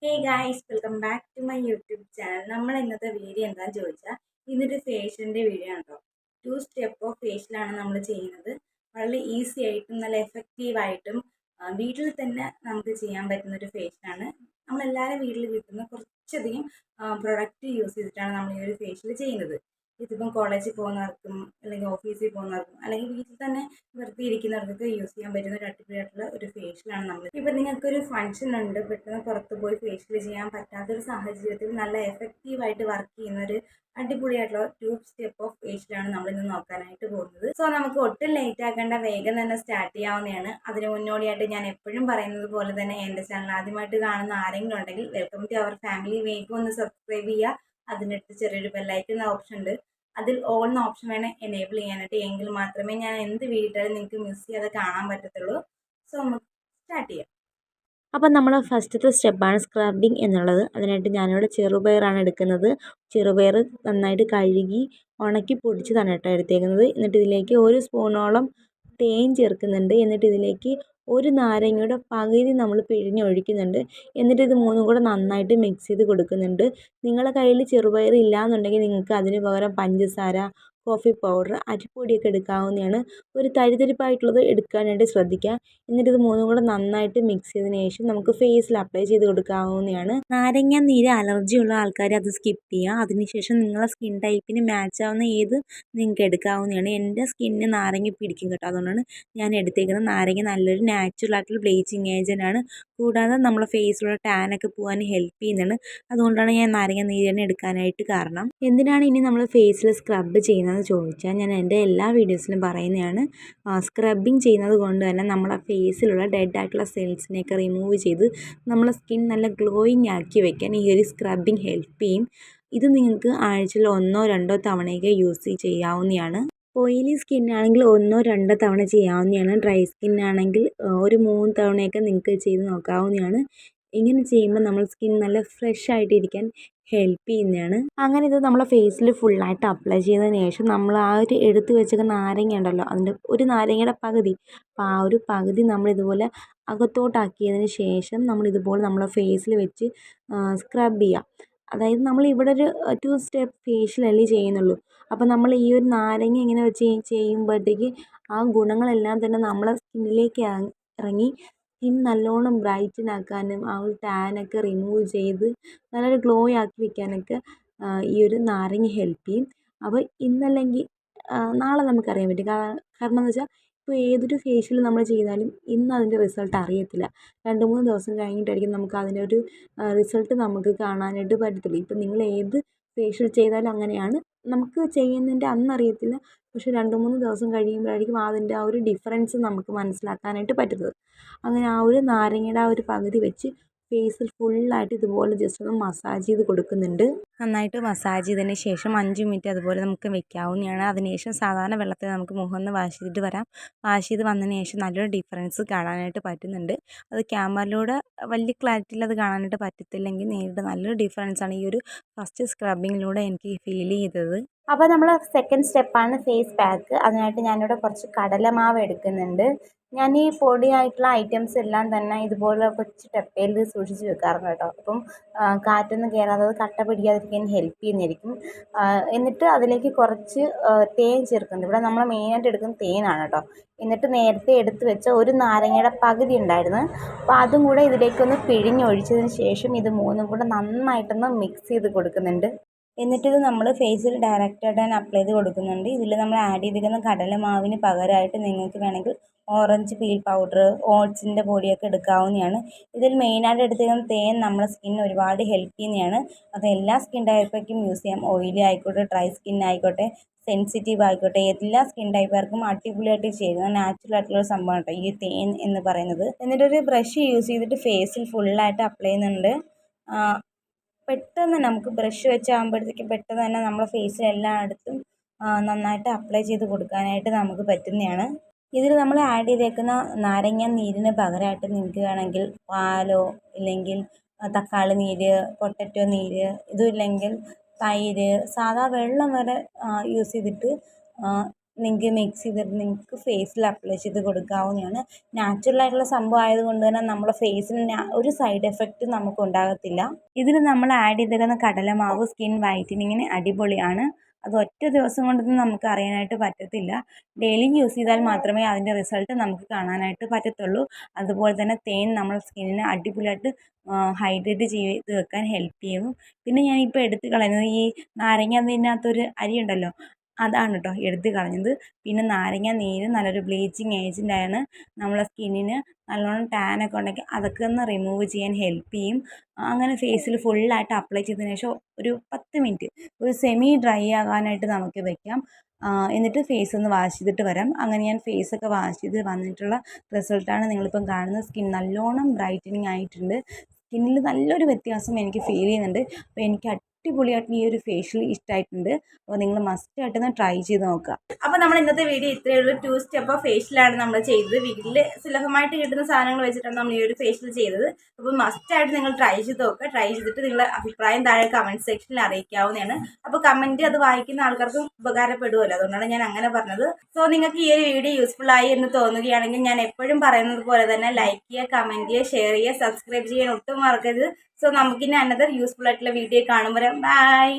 Hey guys, welcome back to my YouTube channel. നമ്മൾ ഇന്നത്തെ video എന്താണെന്ന് ചോദിച്ചാൽ ഇന്നൊരു ഫേഷ്യലിൻ്റെ വീഡിയോ ആണ് കേട്ടോ. 2 സ്റ്റെപ്പ് ഓഫ് ഫേഷ്യലാണ് നമ്മൾ ചെയ്യുന്നത്. വളരെ ഈസി ആയിട്ടും നല്ല എഫക്റ്റീവായിട്ടും വീട്ടിൽ തന്നെ നമുക്ക് ചെയ്യാൻ പറ്റുന്ന ഒരു ഫേഷ്യലാണ്. നമ്മളെല്ലാവരും വീട്ടിൽ കിട്ടുന്ന കുറച്ചധികം പ്രൊഡക്റ്റ് യൂസ് ചെയ്തിട്ടാണ് നമ്മൾ ഈ ഒരു ഫേഷ്യൽ ചെയ്യുന്നത്. ഇതിപ്പം കോളേജിൽ പോകുന്നവർക്കും അല്ലെങ്കിൽ ഓഫീസിൽ പോകുന്നവർക്കും അല്ലെങ്കിൽ വീട്ടിൽ തന്നെ വെറുതെ ഇരിക്കുന്നവർക്കൊക്കെ യൂസ് ചെയ്യാൻ പറ്റുന്ന ഒരു അടിപൊളിയായിട്ടുള്ള ഒരു ഫേഷ്യലാണ് നമ്മൾ. ഇപ്പം നിങ്ങൾക്കൊരു ഫംഗ്ഷൻ ഉണ്ട്, പെട്ടെന്ന് പുറത്ത് പോയി ഫേഷ്യൽ ചെയ്യാൻ പറ്റാത്തൊരു സാഹചര്യത്തിൽ നല്ല എഫക്റ്റീവായിട്ട് വർക്ക് ചെയ്യുന്ന ഒരു അടിപൊളിയായിട്ടുള്ള 2 സ്റ്റെപ്പ് ഓഫ് ഫേഷ്യലാണ് നമ്മളിന്ന് നോക്കാനായിട്ട് പോകുന്നത്. സോ നമുക്ക് ഒട്ടും ലേറ്റ് ആക്കേണ്ട, വേഗം തന്നെ സ്റ്റാർട്ട് ചെയ്യാവുന്നതാണ്. അതിന് മുന്നോടിയായിട്ട് ഞാൻ എപ്പോഴും പറയുന്നത് പോലെ തന്നെ എൻ്റെ ചാനൽ ആദ്യമായിട്ട് കാണുന്ന ആരെങ്കിലും ഉണ്ടെങ്കിൽ വെൽക്കം ടു അവർ ഫാമിലി. വേഗം ഒന്ന് സബ്സ്ക്രൈബ് ചെയ്യുക. അതിനടുത്ത് ചെറിയൊരു ബെല്ലൈക്കൺ ഓപ്ഷൻ ഉണ്ട്, അതിൽ ഓൾ എന്ന ഓപ്ഷൻ വേണം എനേബിൾ ചെയ്യാനായിട്ട്. എങ്കിൽ മാത്രമേ ഞാൻ എന്ത് വീഡിയോ നിങ്ങൾക്ക് മിസ് ചെയ്യാതെ കാണാൻ പറ്റത്തുള്ളൂ. സോ നമുക്ക് സ്റ്റാർട്ട് ചെയ്യാം. അപ്പം നമ്മൾ ഫസ്റ്റത്തെ സ്റ്റെപ്പാണ് സ്ക്രബിങ് എന്നുള്ളത്. അതിനായിട്ട് ഞാനിവിടെ ചെറുപയറാണ് എടുക്കുന്നത്. ചെറുപയർ നന്നായിട്ട് കഴുകി ഉണക്കി പൊടിച്ചതാണ് കേട്ടോ എടുത്തേക്കുന്നത്. എന്നിട്ട് ഇതിലേക്ക് 1 സ്പൂണോളം തേൻ ചേർക്കുന്നുണ്ട്. എന്നിട്ട് ഇതിലേക്ക് 1 നാരങ്ങയുടെ പകുതി നമ്മൾ പിഴിഞ്ഞൊഴിക്കുന്നുണ്ട്. എന്നിട്ട് ഇത് മൂന്നും കൂടെ നന്നായിട്ട് മിക്സ് ചെയ്ത് കൊടുക്കുന്നുണ്ട്. നിങ്ങളുടെ കയ്യിൽ ചെറുപയർ ഇല്ലയെന്നുണ്ടെങ്കിൽ നിങ്ങൾക്ക് അതിന് പകരം പഞ്ചസാര, കോഫി പൗഡർ, അരിപ്പൊടിയൊക്കെ എടുക്കാവുന്നതാണ്. ഒരു തരിതരിപ്പായിട്ടുള്ളത് എടുക്കാനായിട്ട് ശ്രദ്ധിക്കുക. എന്നിട്ട് ഇത് മൂന്നും കൂടെ നന്നായിട്ട് മിക്സ് ചെയ്തതിന് ശേഷം നമുക്ക് ഫേസിൽ അപ്ലൈ ചെയ്ത് കൊടുക്കാവുന്നതാണ്. നാരങ്ങ നീര് അലർജി ഉള്ള ആൾക്കാർ അത് സ്കിപ്പ് ചെയ്യുക. അതിനുശേഷം നിങ്ങളുടെ സ്കിൻ ടൈപ്പിന് മാച്ച് ആവുന്ന ഏത് നിങ്ങൾക്ക് എടുക്കാവുന്നതാണ്. എൻ്റെ സ്കിന്നിന് നാരങ്ങ പിടിക്കും കേട്ടോ, അതുകൊണ്ടാണ് ഞാൻ എടുത്തേക്കുന്നത്. നാരങ്ങ നല്ലൊരു നാച്ചുറൽ ആയിട്ടുള്ള ബ്ലീച്ചിങ് ഏജൻ്റാണ്. കൂടാതെ നമ്മളെ ഫേസിലുള്ള ടാനൊക്കെ പോകാൻ ഹെൽപ്പ് ചെയ്യുന്നതാണ്. അതുകൊണ്ടാണ് ഞാൻ നാരങ്ങ നീര് തന്നെ എടുക്കാനായിട്ട് കാരണം. എന്തിനാണ് ഇനി നമ്മൾ ഫേസിൽ സ്ക്രബ് ചെയ്യുന്നതെന്ന് ചോദിച്ചാൽ ഞാൻ എൻ്റെ എല്ലാ വീഡിയോസിലും പറയുന്നതാണ്. സ്ക്രബിങ് ചെയ്യുന്നത് കൊണ്ട് തന്നെ നമ്മളെ ഫേസിലുള്ള ഡെഡ് ആയിട്ടുള്ള സെൽസിനെയൊക്കെ റിമൂവ് ചെയ്ത് നമ്മളെ സ്കിൻ നല്ല ഗ്ലോയിങ് ആക്കി വെക്കാൻ ഈ ഒരു സ്ക്രബിങ് ഹെൽപ്പ് ചെയ്യും. ഇത് നിങ്ങൾക്ക് ആഴ്ചയിൽ 1-2 തവണയൊക്കെ യൂസ് ചെയ്യാവുന്നതാണ്. ഓയിലി സ്കിന്നാണെങ്കിൽ 1-2 തവണ ചെയ്യാവുന്നതാണ്. ഡ്രൈ സ്കിന്നാണെങ്കിൽ ഒരു 3 തവണയൊക്കെ നിങ്ങൾക്ക് ചെയ്ത് നോക്കാവുന്നതാണ്. ഇങ്ങനെ ചെയ്യുമ്പോൾ നമ്മൾ സ്കിൻ നല്ല ഫ്രഷ് ആയിട്ടിരിക്കാൻ ഹെൽപ്പ് ചെയ്യുന്നതാണ്. അങ്ങനെ ഇത് നമ്മളെ ഫേസിൽ ഫുള്ളായിട്ട് അപ്ലൈ ചെയ്തതിന് ശേഷം നമ്മൾ ആ ഒരു എടുത്ത് വെച്ചേക്കുന്ന നാരങ്ങ ഉണ്ടല്ലോ, അതിൻ്റെ ഒരു നാരങ്ങയുടെ പകുതി, അപ്പോൾ ആ ഒരു പകുതി നമ്മൾ ഇതുപോലെ അകത്തോട്ടാക്കിയതിന് ശേഷം നമ്മൾ ഇതുപോലെ നമ്മളെ ഫേസിൽ വെച്ച് സ്ക്രബ് ചെയ്യുക. അതായത് നമ്മൾ ഇവിടെ ഒരു 2 സ്റ്റെപ്പ് ഫേഷ്യലല്ലേ ചെയ്യുന്നുള്ളൂ. അപ്പോൾ നമ്മൾ ഈ ഒരു നാരങ്ങ ഇങ്ങനെ വെച്ച് ചെയ്യുമ്പോഴത്തേക്ക് ആ ഗുണങ്ങളെല്ലാം തന്നെ നമ്മളെ സ്കിന്നിലേക്ക് ഇറങ്ങി സ്കിൻ നല്ലോണം ബ്രൈറ്റൻ ആക്കാനും ആ ഒരു ടാനൊക്കെ റിമൂവ് ചെയ്ത് നല്ലൊരു ഗ്ലോ ആക്കി വെക്കാനൊക്കെ ഈ ഒരു നാരങ്ങ ഹെൽപ്പ് ചെയ്യും. അപ്പോൾ ഇന്നല്ലെങ്കിൽ നാളെ നമുക്കറിയാൻ പറ്റും. കാരണം എന്ന് വെച്ചാൽ ഇപ്പോൾ ഏതൊരു ഫേഷ്യൽ നമ്മൾ ചെയ്താലും ഇന്ന് അതിൻ്റെ റിസൾട്ട് അറിയത്തില്ല. 2-3 ദിവസം കഴിഞ്ഞിട്ടായിരിക്കും നമുക്ക് അതിൻ്റെ ഒരു റിസൾട്ട് നമുക്ക് കാണാനായിട്ട് പറ്റത്തുള്ളൂ. ഇപ്പം നിങ്ങൾ ഏത് ഫേഷ്യൽ ചെയ്താലും അങ്ങനെയാണ്. നമുക്ക് ചെയ്യുന്നതിൻ്റെ അന്നറിയത്തില്ല, പക്ഷേ 2-3 ദിവസം കഴിയുമ്പോഴായിരിക്കും അതിൻ്റെ ആ ഒരു ഡിഫറൻസ് നമുക്ക് മനസ്സിലാക്കാനായിട്ട് പറ്റുന്നത്. അങ്ങനെ ആ ഒരു നാരങ്ങയുടെ ആ ഒരു പകുതി വെച്ച് ഫേസിൽ ഫുള്ളായിട്ട് ഇതുപോലെ ജസ്റ്റ് ഒന്ന് മസാജ് ചെയ്ത് കൊടുക്കുന്നുണ്ട്. നന്നായിട്ട് മസാജ് ചെയ്തതിന് ശേഷം 5 മിനിറ്റ് അതുപോലെ നമുക്ക് വെക്കാവുന്നതാണ്. അതിനുശേഷം സാധാരണ വെള്ളത്തിൽ നമുക്ക് മുഖം ഒന്ന് വാഷ് ചെയ്തിട്ട് വരാം. വാഷ് ചെയ്ത് വന്നതിന് ശേഷം നല്ലൊരു ഡിഫറൻസ് കാണാനായിട്ട് പറ്റുന്നുണ്ട്. അത് ക്യാമറയിലൂടെ വലിയ ക്ലാരിറ്റിയിൽ അത് കാണാനായിട്ട് പറ്റത്തില്ലെങ്കിൽ നേരിട്ട് നല്ലൊരു ഡിഫറൻസാണ് ഈ ഒരു ഫസ്റ്റ് സ്ക്രബിങ്ങിലൂടെ എനിക്ക് ഫീൽ ചെയ്തത്. അപ്പോൾ നമ്മൾ സെക്കൻഡ് സ്റ്റെപ്പാണ് ഫേസ് പാക്ക്. അതിനായിട്ട് ഞാനിവിടെ കുറച്ച് കടലമാവ് എടുക്കുന്നുണ്ട്. ഞാൻ ഈ പൊടിയായിട്ടുള്ള ഐറ്റംസ് എല്ലാം തന്നെ ഇതുപോലെ കൊച്ചു ഡപ്പയിൽ സൂക്ഷിച്ച് വെക്കാറുണ്ട് കേട്ടോ. അപ്പം കാറ്റൊന്നും കയറാതെ അത് കട്ട പിടിക്കാതിരിക്കാൻ ഹെൽപ്പ് ചെയ്യുന്നതായിരിക്കും. എന്നിട്ട് അതിലേക്ക് കുറച്ച് തേൻ ചേർക്കുന്നുണ്ട്. ഇവിടെ നമ്മൾ മെയിനായിട്ട് എടുക്കുന്നത് തേനാണ് കേട്ടോ. എന്നിട്ട് നേരത്തെ എടുത്ത് വെച്ച ഒരു നാരങ്ങയുടെ പകുതി ഉണ്ടായിരുന്നു, അപ്പോൾ അതും കൂടെ ഇതിലേക്കൊന്ന് പിഴിഞ്ഞൊഴിച്ചതിന് ശേഷം ഇത് മൂന്നും കൂടെ നന്നായിട്ടൊന്ന് മിക്സ് ചെയ്ത് കൊടുക്കുന്നുണ്ട്. എന്നിട്ടിത് നമ്മൾ ഫേസിൽ ഡയറക്റ്റായിട്ട് തന്നെ അപ്ലൈ ചെയ്ത് കൊടുക്കുന്നുണ്ട്. ഇതിൽ നമ്മൾ ആഡ് ചെയ്തിരിക്കുന്ന കടലമാവിന് പകരമായിട്ട് നിങ്ങൾക്ക് വേണമെങ്കിൽ ഓറഞ്ച് പീൽ പൗഡർ, ഓട്സിൻ്റെ പൊടിയൊക്കെ എടുക്കാവുന്നതാണ്. ഇതിൽ മെയിനായിട്ട് എടുത്തിരിക്കുന്ന തേൻ നമ്മുടെ സ്കിന്നിന് ഒരുപാട് ഹെൽപ്പ് ചെയ്യുന്നതാണ്. അത് എല്ലാ സ്കിൻ ടൈപ്പൊക്കെ യൂസ് ചെയ്യാം. ഓയിലി ആയിക്കോട്ടെ, ഡ്രൈ സ്കിൻ ആയിക്കോട്ടെ, സെൻസിറ്റീവ് ആയിക്കോട്ടെ, എല്ലാ സ്കിൻ ടൈപ്പുകാർക്കും അടിപൊളിയായിട്ട് ചെയ്യുന്ന നാച്ചുറൽ ആയിട്ടുള്ള ഒരു സംഭവമാണ് കേട്ടോ ഈ തേൻ എന്ന് പറയുന്നത്. എന്നിട്ടൊരു ബ്രഷ് യൂസ് ചെയ്തിട്ട് ഫേസിൽ ഫുള്ളായിട്ട് അപ്ലൈ ചെയ്യുന്നുണ്ട്. പെട്ടെന്ന് നമുക്ക് ബ്രഷ് വെച്ചാകുമ്പോഴത്തേക്കും പെട്ടെന്ന് തന്നെ നമ്മുടെ ഫേസിൽ എല്ലായിടത്തും നന്നായിട്ട് അപ്ലൈ ചെയ്ത് കൊടുക്കാനായിട്ട് നമുക്ക് പറ്റുന്നതാണ്. ഇതിൽ നമ്മൾ ആഡ് ചെയ്തേക്കുന്ന നാരങ്ങ നീരിന് പകരമായിട്ട് നിങ്ങൾക്ക് വേണമെങ്കിൽ പാലോ ഇല്ലെങ്കിൽ തക്കാളി നീര്, പൊട്ടറ്റോ നീര്, ഇതും ഇല്ലെങ്കിൽ തൈര്, സാധാ വെള്ളം വരെ യൂസ് ചെയ്തിട്ട് നിങ്ങൾക്ക് മിക്സ് ചെയ്തിട്ട് നിങ്ങൾക്ക് ഫേസിൽ അപ്ലൈ ചെയ്ത് കൊടുക്കാവുന്നതാണ്. നാച്ചുറൽ ആയിട്ടുള്ള സംഭവം ആയതുകൊണ്ട് തന്നെ നമ്മുടെ ഫേസിന് ഒരു സൈഡ് എഫക്റ്റ് നമുക്ക് ഉണ്ടാകത്തില്ല. ഇതിൽ നമ്മൾ ആഡ് ചെയ്തിരുന്ന കടലമാവ് സ്കിൻ വൈറ്റനിങ്ങിന് അടിപൊളിയാണ്. അത് ഒറ്റ ദിവസം കൊണ്ടൊന്നും നമുക്ക് അറിയാനായിട്ട് പറ്റത്തില്ല. ഡെയിലി യൂസ് ചെയ്താൽ മാത്രമേ അതിൻ്റെ റിസൾട്ട് നമുക്ക് കാണാനായിട്ട് പറ്റത്തുള്ളൂ. അതുപോലെ തന്നെ തേൻ നമ്മുടെ സ്കിന്നിനെ അടിപൊളിയായിട്ട് ഹൈഡ്രേറ്റ് ചെയ്ത് വെക്കാൻ ഹെൽപ്പ് ചെയ്യും. പിന്നെ ഞാനിപ്പോൾ എടുത്ത് കളയുന്നത് ഈ നാരങ്ങ നീരിനകത്തൊരു അരി ഉണ്ടല്ലോ, അതാണ് കേട്ടോ എടുത്ത് കളഞ്ഞത്. പിന്നെ നാരങ്ങ നീര് നല്ലൊരു ബ്ലീച്ചിങ് ഏജൻറ്റാണ്. നമ്മളെ സ്കിന്നിന് നല്ലോണം ടാനൊക്കെ ഉണ്ടെങ്കിൽ അതൊക്കെ ഒന്ന് റിമൂവ് ചെയ്യാൻ ഹെൽപ്പ് ചെയ്യും. അങ്ങനെ ഫേസിൽ ഫുള്ളായിട്ട് അപ്ലൈ ചെയ്തതിന് ശേഷം ഒരു 10 മിനിറ്റ് ഒരു സെമി ഡ്രൈ ആകാനായിട്ട് നമുക്ക് വെക്കാം. എന്നിട്ട് ഫേസ് ഒന്ന് വാഷ് ചെയ്തിട്ട് വരാം. അങ്ങനെ ഞാൻ ഫേസൊക്കെ വാഷ് ചെയ്ത് വന്നിട്ടുള്ള റിസൾട്ടാണ് നിങ്ങളിപ്പം കാണുന്നത്. സ്കിൻ നല്ലോണം ബ്രൈറ്റനിങ് ആയിട്ടുണ്ട്. സ്കിന്നിൽ നല്ലൊരു വ്യത്യാസം എനിക്ക് ഫീൽ ചെയ്യുന്നുണ്ട്. അപ്പോൾ എനിക്ക് അടിപൊളിയായിട്ട് ഈ ഒരു ഫേഷ്യൽ ഇഷ്ടമായിട്ടുണ്ട്. അപ്പോൾ നിങ്ങൾ മസ്റ്റായിട്ടൊന്ന് ട്രൈ ചെയ്ത് നോക്കുക. അപ്പോൾ നമ്മൾ ഇന്നത്തെ വീഡിയോ ഇത്രയേ ഉള്ളൂ. 2 സ്റ്റെപ്പ് ഫേഷ്യലാണ് നമ്മൾ ചെയ്തത്. വീട്ടിൽ സുലഭമായിട്ട് കിട്ടുന്ന സാധനങ്ങൾ വെച്ചിട്ടാണ് നമ്മൾ ഈ ഒരു ഫേഷ്യൽ ചെയ്തത്. അപ്പോൾ മസ്റ്റായിട്ട് നിങ്ങൾ ട്രൈ ചെയ്ത് നോക്കുക. ട്രൈ ചെയ്തിട്ട് നിങ്ങളുടെ അഭിപ്രായം താഴെ കമൻറ്റ് സെക്ഷനിൽ അറിയിക്കാവുന്നതാണ്. അപ്പോൾ കമൻറ്റ് അത് വായിക്കുന്ന ആൾക്കാർക്കും ഉപകാരപ്പെടുമല്ലോ, അതുകൊണ്ടാണ് ഞാൻ അങ്ങനെ പറഞ്ഞത്. സോ നിങ്ങൾക്ക് ഈ ഒരു വീഡിയോ യൂസ്ഫുൾ ആയി എന്ന് തോന്നുകയാണെങ്കിൽ ഞാൻ എപ്പോഴും പറയുന്നത് പോലെ തന്നെ ലൈക്ക് ചെയ്യുക, കമൻറ്റ് ചെയ്യുക, ഷെയർ ചെയ്യുക, സബ്സ്ക്രൈബ് ചെയ്യാൻ ഒട്ടും മറക്കരുത്. സോ നമുക്കിനി അനദർ യൂസ്ഫുൾ ആയിട്ടുള്ള വീഡിയോ കാണുമ്പോൾ ബൈ.